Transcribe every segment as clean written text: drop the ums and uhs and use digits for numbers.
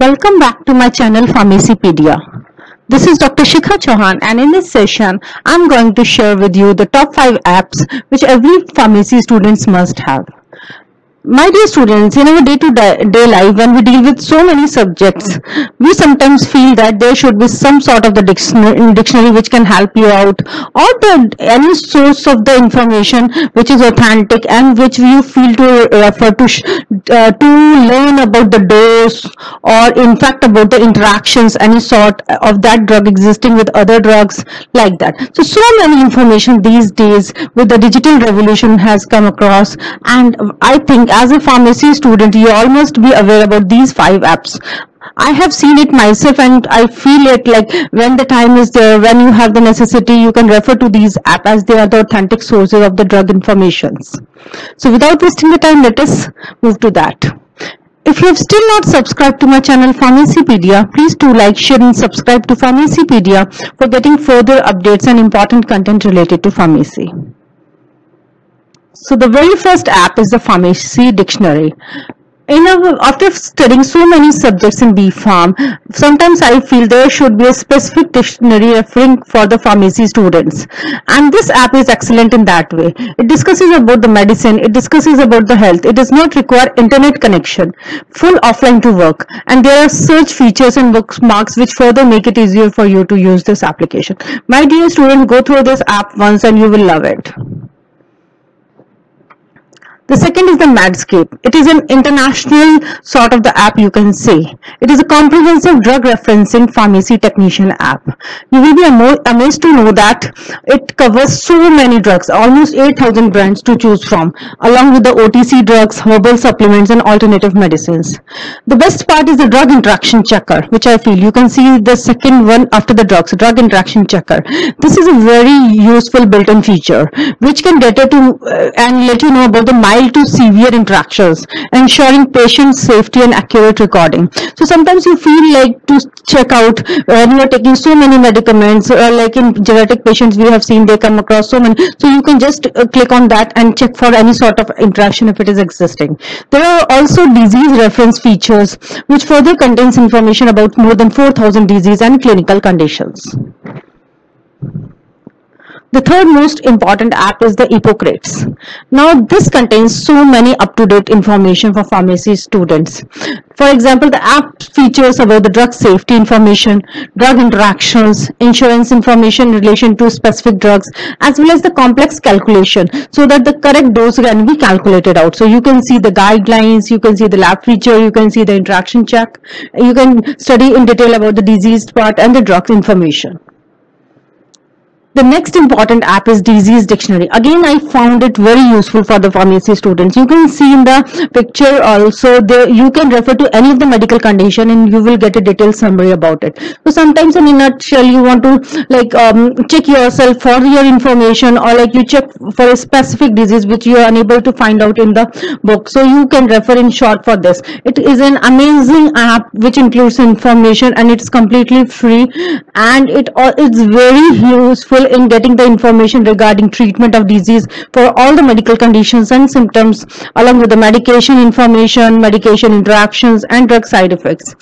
Welcome back to my channel Pharmacypedia. This is Dr. Shikha Chauhan, and in this session I'm going to share with you the top 5 apps which every pharmacy students must have. My dear students, in our day-to-day life, when we deal with so many subjects, we sometimes feel that there should be some sort of the dictionary which can help you out, or any source of the information which is authentic and which you feel to refer to learn about the dose, or in fact about the interactions, any sort of that drug existing with other drugs, like that. So many information these days with the digital revolution has come across, and I think as a pharmacy student you all must be aware about these 5 apps. I have seen it myself, and I feel it like when the time is there, when you have the necessity, you can refer to these apps as they are the authentic sources of the drug informations. So without wasting the time, let us move to that. If you have still not subscribed to my channel Pharmacypedia, please do like, share and subscribe to Pharmacypedia for getting further updates and important content related to pharmacy. So the very first app is the Pharmacy Dictionary. After studying so many subjects in B.Pharm, sometimes I feel there should be a specific dictionary referring for the pharmacy students. And this app is excellent in that way. It discusses about the medicine, it discusses about the health, it does not require internet connection, full offline to work, and there are search features and bookmarks which further make it easier for you to use this application. My dear student, go through this app once and you will love it. The second is the Medscape. It is an international sort of the app, you can say. It is a comprehensive drug referencing pharmacy technician app. You will be amazed to know that it covers so many drugs, almost 8,000 brands to choose from, along with the OTC drugs, herbal supplements and alternative medicines. The best part is the drug interaction checker, which I feel you can see the second one after the drugs, drug interaction checker. This is a very useful built-in feature which can detect and let you know about the mild to severe interactions, ensuring patient safety and accurate recording. So sometimes you feel like to check out when you are taking so many medicaments, like in genetic patients we have seen they come across so many, so you can just click on that and check for any sort of interaction if it is existing. There are also disease reference features which further contains information about more than 4,000 disease and clinical conditions. The third most important app is the Hippocrates. Now this contains so many up-to-date information for pharmacy students. For example, the app features about the drug safety information, drug interactions, insurance information in relation to specific drugs, as well as the complex calculation so that the correct dose can be calculated out. So you can see the guidelines, you can see the lab feature, you can see the interaction check, you can study in detail about the disease part and the drug information. The next important app is Disease Dictionary. Again, I found it very useful for the pharmacy students. You can see in the picture also, you can refer to any of the medical condition and you will get a detailed summary about it. So sometimes in a nutshell, you want to check yourself for your information, or like you check for a specific disease which you are unable to find out in the book. So you can refer in short for this. It is an amazing app which includes information and it's completely free, and it's very useful in getting the information regarding treatment of disease for all the medical conditions and symptoms, along with the medication information, medication interactions and drug side effects.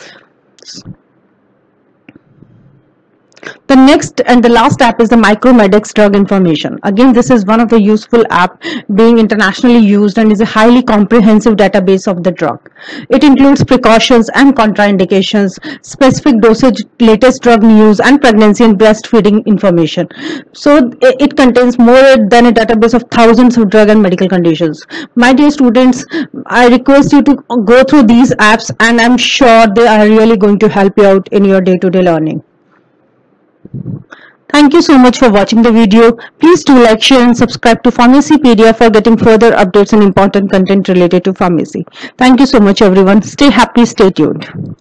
The next and the last app is the Micromedex drug information. Again, this is one of the useful app being internationally used and is a highly comprehensive database of the drug. It includes precautions and contraindications, specific dosage, latest drug news and pregnancy and breastfeeding information. So it contains more than a database of thousands of drug and medical conditions. My dear students, I request you to go through these apps, and I'm sure they are really going to help you out in your day-to-day learning. Thank you so much for watching the video. Please do like, share and subscribe to Pharmacypedia for getting further updates and important content related to pharmacy. Thank you so much everyone. Stay happy, stay tuned.